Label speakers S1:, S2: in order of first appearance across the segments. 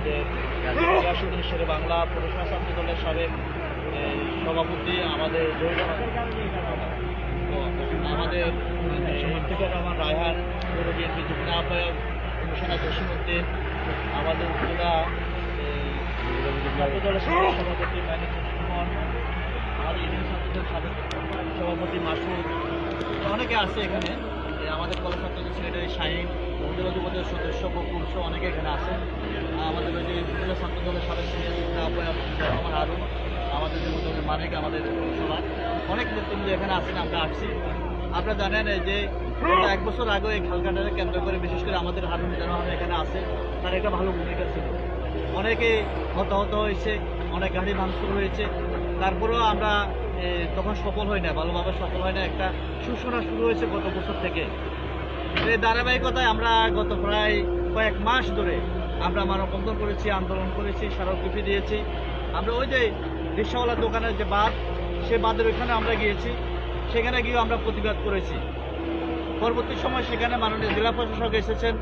S1: আমাদের ইয়াসুদ্দিন শেরে বাংলা পৌরসভা ছাত্র দলের সাবেক সভাপতি আমাদের আমাদের ইফতিকার রহমান রায়হান পৌর বিএনপি যুগ্ম আহ্বায়ক কমিশনার জসিমউদ্দিন, আমাদের উপজেলা ছাত্র দলের সভাপতি ম্যানেজার সুমন, আমাদের ইউনিয়ন ছাত্রদের সাবেক সভাপতি মাসুদ, অনেকে আছে এখানে। আমাদের কলেজ ছাত্রদের সেক্রেটারি শাহিন, উপজেলা যুবদলের সদস্য বকুল সহ অনেকে এখানে আছে। আমাদের ওই যে উপজেলা ছাত্র দলের সাবেক সিনিয়র যুগ্ম আহ্বায়ক রহমান হারুন, আমাদের যুবদলের মানিক, আমাদের সমাজ অনেক নেতৃবৃন্দ এখানে আছেন। আমরা আসছি, আপনারা জানেন যে 1 বছর আগে এই খালকাটাকে কেন্দ্র করে বিশেষ করে আমাদের হারুন রহমান এখানে আছে, তার একটা ভালো ভূমিকা ছিল। অনেকে হতাহত হয়েছে, অনেক গাড়ি ভাঙচুর হয়েছে, তারপরেও আমরা তখন সফল হয় না, ভালোভাবে সফল হয় না। একটা সূচনা শুরু হয়েছে গত বছর থেকে। এই ধারাবাহিকতায় আমরা গত প্রায় কয়েক মাস ধরে আমরা মানববন্ধন করেছি, আন্দোলন করেছি, স্মারকলিপি দিয়েছি। আমরা ওই যে রিক্সাওয়ালা দোকানের যে বাঁধ, সে বাঁধের ওইখানে আমরা গিয়েছি, সেখানে গিয়ে আমরা প্রতিবাদ করেছি। পরবর্তী সময় সেখানে মাননীয় জেলা প্রশাসক এসেছেন।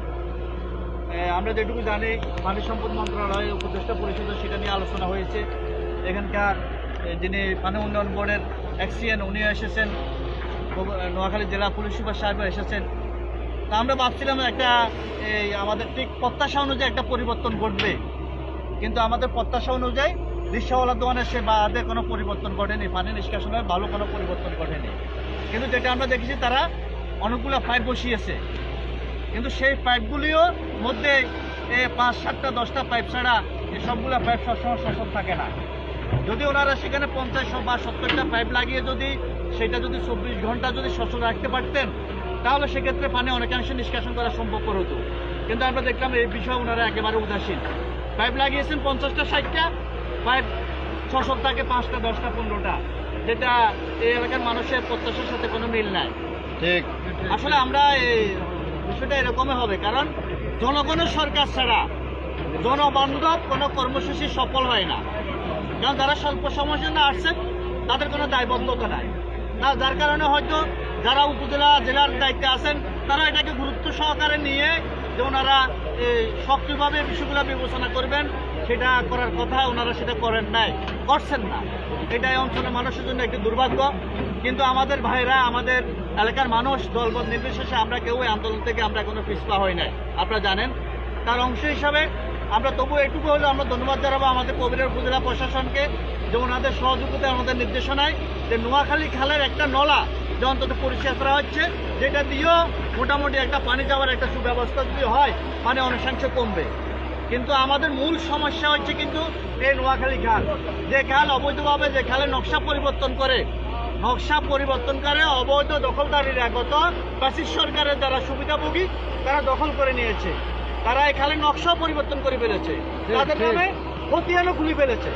S1: আমরা যেটুকু জানি পানি সম্পদ মন্ত্রণালয় উপদেষ্টা পরিষদে সেটা নিয়ে আলোচনা হয়েছে। এখানকার যিনি পানি উন্নয়ন বোর্ডের এক্সিএন উনিও এসেছেন, নোয়াখালী জেলা পুলিশ সুপার সাহেবও এসেছেন। তা আমরা ভাবছিলাম একটা আমাদের ঠিক প্রত্যাশা অনুযায়ী একটা পরিবর্তন ঘটবে, কিন্তু আমাদের প্রত্যাশা অনুযায়ী রিক্সাওয়ালা দোকানের সে বাদে কোনো পরিবর্তন ঘটেনি, পানি নিষ্কাশনের ভালো কোনো পরিবর্তন ঘটেনি। কিন্তু যেটা আমরা দেখেছি, তারা অনেকগুলো পাইপ বসিয়েছে, কিন্তু সেই পাইপগুলিও মধ্যে 5, 7টা 10টা পাইপ ছাড়া এই সবগুলো পাইপ সবসময় সচল থাকে না। যদি ওনারা সেখানে 50 বা 70টা পাইপ লাগিয়ে সেটা যদি 24 ঘন্টা যদি সচল রাখতে পারতেন, তাহলে সেক্ষেত্রে পানি অনেকাংশে নিষ্কাশন করা সম্ভবপর হতো। কিন্তু আমরা দেখলাম এই বিষয়ে ওনারা একেবারে উদাসীন। পাইপ লাগিয়েছেন 50টা 60টা, পাইপ সচল থাকে 5টা 10টা 15টা, যেটা এই এলাকার মানুষের প্রত্যাশার সাথে কোনো মিল নাই। ঠিক, আসলে আমরা এই বিষয়টা এরকমই হবে, কারণ জনগণের সরকার ছাড়া জনবান্ধব কোনো কর্মসূচি সফল হয় না। কারণ যারা স্বল্প সময়ের জন্য আসছেন তাদের কোনো দায়বদ্ধতা নাই, যার কারণে হয়তো যারা উপজেলা জেলার দায়িত্বে আছেন তারা এটাকে গুরুত্ব সহকারে নিয়ে যে ওনারা সক্রিয়ভাবে বিষয়গুলো বিবেচনা করবেন, সেটা করার কথা ওনারা সেটা করছেন না। এটা এই অঞ্চলের মানুষের জন্য একটি দুর্ভাগ্য। কিন্তু আমাদের ভাইরা, আমাদের এলাকার মানুষ দলবল নির্বিশেষে আমরা কেউ এই আন্দোলন থেকে আমরা কোনো পিছপা হই নাই, আপনারা জানেন। তার অংশ হিসাবে আমরা তবু এটুকু হলেও আমরা ধন্যবাদ জানাবো আমাদের কবিরের উপজেলা প্রশাসনকে, যে ওনাদের সহযোগিতায় আমাদের নির্দেশনায় যে নোয়াখালী খালের একটা নলা যে অন্তত পরিষ্কার করা হচ্ছে, যেটা দিয়েও মোটামুটি একটা পানি যাওয়ার একটা সুব্যবস্থা যদি হয়, পানি অনেকাংশে কমবে। কিন্তু আমাদের মূল সমস্যা হচ্ছে কিন্তু এই নোয়াখালী খাল, যে খাল অবৈধভাবে, যে খালের নকশা পরিবর্তন করে অবৈধ দখলদারিরা গত ফ্যাসিস্ট সরকারের যারা সুবিধাভোগী তারা দখল করে নিয়েছে। তারা এই খালের নকশা পরিবর্তন করে ফেলেছে, তাদের নামে খতিয়ানও খুলে ফেলেছে।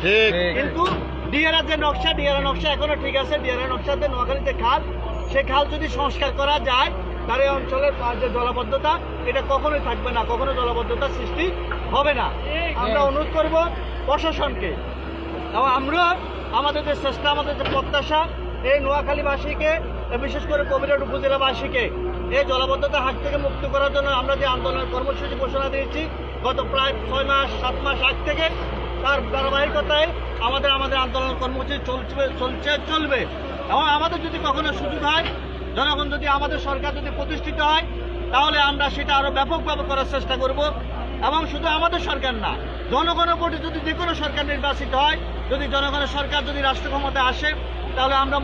S1: কিন্তু ডিআরআর যে নকশা, ডিআরআর নকশা এখনো ঠিক আছে। ডিআরআর নকশাতে নোয়াখালীর যে খাল, সেই খাল যদি সংস্কার করা যায়, তার এই অঞ্চলের যে জলাবদ্ধতা এটা কখনোই থাকবে না, কখনো জলাবদ্ধতার সৃষ্টি হবে না। আমরা অনুরোধ করব প্রশাসনকে, এবং আমরা আমাদের যে চেষ্টা, আমাদের যে প্রত্যাশা, এই নোয়াখালীবাসীকে, বিশেষ করে কবিরহাট উপজেলাবাসীকে এই জলাবদ্ধতার হাত থেকে মুক্ত করার জন্য আমরা যে আন্দোলনের কর্মসূচি ঘোষণা দিয়েছি গত প্রায় 6 মাস 7 মাস আগ থেকে, তার ধারাবাহিকতায় আমাদের আন্দোলন কর্মসূচি চলবে। এবং আমাদের যদি কখনো সুযোগ হয়, জনগণ যদি, আমাদের সরকার যদি প্রতিষ্ঠিত হয়, তাহলে আমরা সেটা আরো ব্যাপকভাবে করার চেষ্টা করব। এবং শুধু আমাদের সরকার না, জনগণের ভোটে যদি যে কোনো সরকার নির্বাচিত হয়, যদি জনগণের সরকার যদি রাষ্ট্র ক্ষমতায় আসে, তাহলে আমরা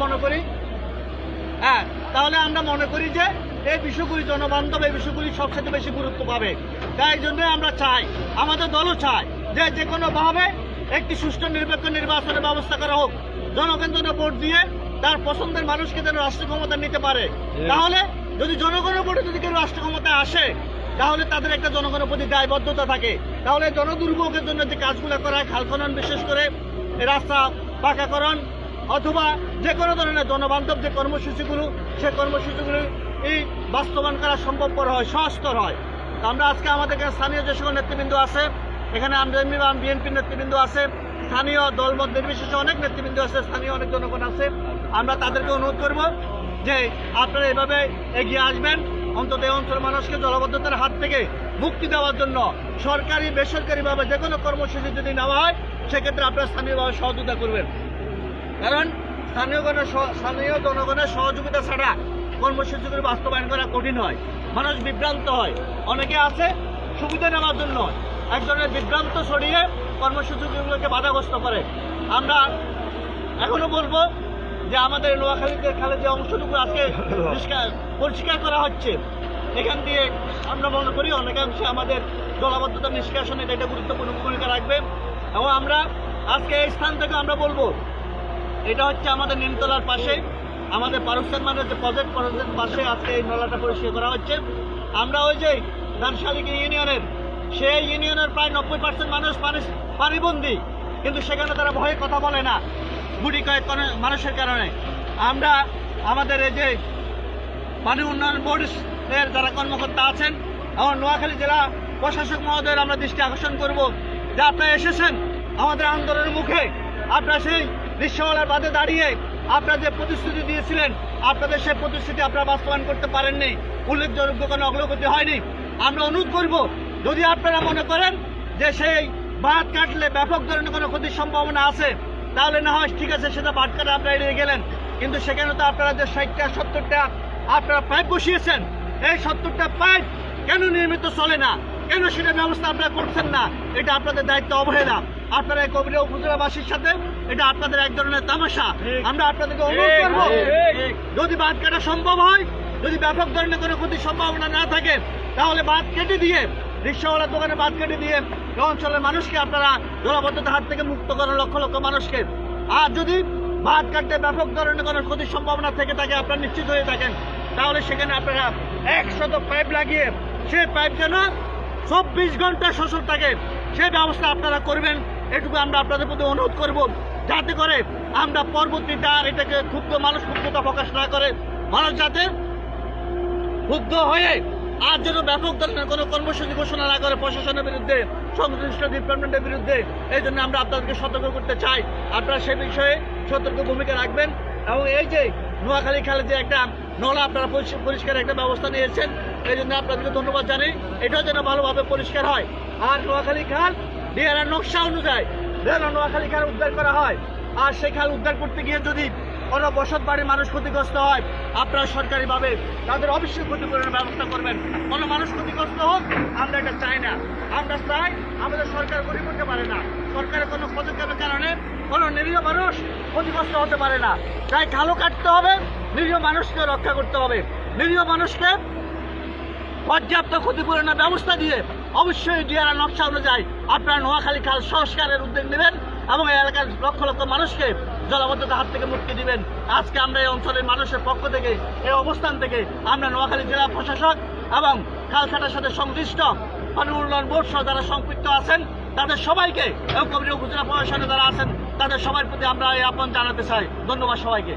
S1: মনে করি যে এই বিষয়গুলি জনবান্ধব, এই বিষয়গুলি সবচেয়ে বেশি গুরুত্ব পাবে। তাই জন্যই আমরা চাই, আমাদের দলও চায় যে কোনোভাবে একটি সুষ্ঠু নিরপেক্ষ নির্বাচনের ব্যবস্থা করা হোক। জনগণ যেন ভোট দিয়ে তার পছন্দের মানুষকে যেন রাষ্ট্র ক্ষমতা নিতে পারে। তাহলে যদি জনগণের ভোটে যদি কেউ রাষ্ট্র ক্ষমতায় আসে, তাহলে তাদের একটা জনগণের প্রতি দায়বদ্ধতা থাকে। তাহলে জনদুর্ভোগের জন্য যে কাজগুলো করা হয়, খাল খনন, বিশেষ করে রাস্তা পাকাকরণ অথবা যে কোনো ধরনের জনবান্ধব যে কর্মসূচিগুলো, সেই কর্মসূচিগুলো এই বাস্তবায়ন করা সম্ভবপর হয়, সহজতর হয়। তো আমরা আজকে আমাদের এখানে স্থানীয় যে সকল নেতৃবৃন্দ আছে, এখানে বিএনপির নেতৃবৃন্দ আছে, স্থানীয় দলমত নির্বিশেষে অনেক নেতৃবৃন্দ আছে, স্থানীয় অনেক জনগণ আছে। আমরা তাদেরকে অনুরোধ করব যে আপনারা এভাবে এগিয়ে আসবেন অন্তত এই অঞ্চলের মানুষকে জলাবদ্ধতার হাত থেকে মুক্তি দেওয়ার জন্য সরকারি বেসরকারিভাবে যে কোনো কর্মসূচি যদি নেওয়া হয় সেক্ষেত্রে আপনারা স্থানীয়ভাবে সহযোগিতা করবেন। কারণ স্থানীয় জনগণের সহযোগিতা ছাড়া কর্মসূচিগুলো বাস্তবায়ন করা কঠিন হয়, মানুষ বিভ্রান্ত হয়। অনেকে আছে সুবিধা নেওয়ার জন্য এক ধরনের বিভ্রান্ত ছড়িয়ে কর্মসূচিগুলোকে বাধাগ্রস্ত করে। আমরা এখনো বলবো যে আমাদের নোয়াখালীতে খালে যে অংশটুকু আজকে পরিষ্কার করা হচ্ছে, এখান দিয়ে আমরা মনে করি অনেকাংশে আমাদের জলাবদ্ধতা নিষ্কাশনে এটা গুরুত্বপূর্ণ ভূমিকা রাখবে। এবং আমরা আজকে এই স্থান থেকে আমরা বলবো, এটা হচ্ছে আমাদের নিমতলার পাশে আমাদের পারস্তান মানে যে প্রজেক্ট পাশে আজকে এই নালাটা পরিষ্কার করা হচ্ছে। আমরা ওই যে ধানশালিকি ইউনিয়নের সেই ইউনিয়নের প্রায় 90% মানুষ পানিবন্দী, কিন্তু সেখানে তারা ভয়ে কথা বলে না গুটি কয়েক মানুষের কারণে। আমরা আমাদের এই যে পানি উন্নয়ন বোর্ডের যারা কর্মকর্তা আছেন এবং নোয়াখালী জেলা প্রশাসক মহোদয়ের আমরা দৃষ্টি আকর্ষণ করব যে আপনারা এসেছেন আমাদের আন্দোলনের মুখে, আপনারা সেই রিকশাওয়ালার বাদে দাঁড়িয়ে আপনারা যে প্রতিশ্রুতি দিয়েছিলেন আপনাদের সেই প্রতিশ্রুতি আপনারা বাস্তবায়ন করতে পারেননি, উল্লেখযোগ্য কোনো অগ্রগতি হয়নি। আমরা অনুরোধ করব, যদি আপনারা মনে করেন যে সেই বাঁধ কাটলে ব্যাপক ধরনের কোনো ক্ষতির সম্ভাবনা আছে তাহলে না হয় ঠিক আছে, সেটা বাঁধ কাটা আপনারা এড়িয়ে গেলেন, কিন্তু সেখানে তো আপনারা যে 60টা 70টা আপনারা পাইপ বসিয়েছেন, এই 70টা পাইপ কেন নিয়মিত চলে না, কেন সেটা ব্যবস্থা আপনারা করছেন না? এটা আপনাদের দায়িত্ব অবহেলা। আপনারা এই কবিরা উপজেলাবাসীর সাথে এটা আপনাদের এক ধরনের তামাশা। আমরা আপনাদেরকে অনুরোধ করবো, যদি বাঁধ কাটা সম্ভব হয়, যদি ব্যাপক ধরনের কোনো ক্ষতির সম্ভাবনা না থাকে তাহলে বাঁধ কেটে দিয়ে রিকশাওয়ালার দোকানে বাঁধ কেটে দিয়ে এই অঞ্চলের মানুষকে আপনারা জলাবদ্ধতার হাত থেকে মুক্ত করেন, লক্ষ লক্ষ মানুষকে। আর যদি বাঁধ কাটতে ব্যাপক ধরনের কোনো ক্ষতির সম্ভাবনা থেকে থাকে আপনারা নিশ্চিত হয়ে থাকেন, তাহলে সেখানে আপনারা 100 পাইপ লাগিয়ে সেই পাইপ যেন 24 ঘন্টা সচল থাকে সেই ব্যবস্থা আপনারা করবেন। এটুকু আমরা আপনাদের প্রতি অনুরোধ করব, যাতে করে আমরা পরবর্তীতে আর এটাকে মানুষ ক্ষুব্ধতা প্রকাশ না করে, মানুষ যাতে ক্ষুব্ধ হয়ে আর যেন ব্যাপক ধরনের কোনো কর্মসূচি ঘোষণা না করে প্রশাসনের বিরুদ্ধে, সংশ্লিষ্ট ডিপার্টমেন্টের বিরুদ্ধে। এই জন্য আমরা আপনাদেরকে সতর্ক করতে চাই, আপনারা সে বিষয়ে সতর্ক ভূমিকা রাখবেন। এবং এই যে নোয়াখালী খালে যে একটা নলা আপনারা পরিষ্কার একটা ব্যবস্থা নিয়েছেন, এই জন্য আপনাদেরকে ধন্যবাদ জানাই। এটাও যেন ভালোভাবে পরিষ্কার হয়। আর নোয়াখালী খাল ডিআরআর নকশা অনুযায়ী যেন নোয়াখালী খাল উদ্ধার করা হয়। আর সেই খাল উদ্ধার করতে গিয়ে যদি কোনো বসত বাড়ির মানুষ ক্ষতিগ্রস্ত হয়, আপনারা সরকারিভাবে তাদের অবশ্যই ক্ষতিপূরণের ব্যবস্থা করবেন। কোনো মানুষ ক্ষতিগ্রস্ত হোক আমরা এটা চাই না। আমরা চাই আমাদের সরকার গরিব হতে পারে না, সরকারের কোনো পদক্ষেপের কারণে কোনো নিরীহ মানুষ ক্ষতিগ্রস্ত হতে পারে না। তাই খালও কাটতে হবে, নিরীহ মানুষকে রক্ষা করতে হবে, নিরীহ মানুষকে পর্যাপ্ত ক্ষতিপূরণের ব্যবস্থা দিয়ে অবশ্যই ডিআরআর নকশা অনুযায়ী আপনারা নোয়াখালী খাল সংস্কারের উদ্যোগ নেবেন এবং এই এলাকার লক্ষ লক্ষ মানুষকে জলাবদ্ধতার হাত থেকে মুক্তি দিবেন। আজকে আমরা এই অঞ্চলের মানুষের পক্ষ থেকে, এই অবস্থান থেকে আমরা নোয়াখালী জেলা প্রশাসক এবং খালখাটার সাথে সংশ্লিষ্ট পানি উন্নয়ন বোর্ড সহ যারা সম্পৃক্ত আছেন তাদের সবাইকে এবং কবিরা উপজেলা প্রশাসনে যারা আছেন তাদের সবার প্রতি আমরা এই আহ্বান জানাতে চাই। ধন্যবাদ সবাইকে।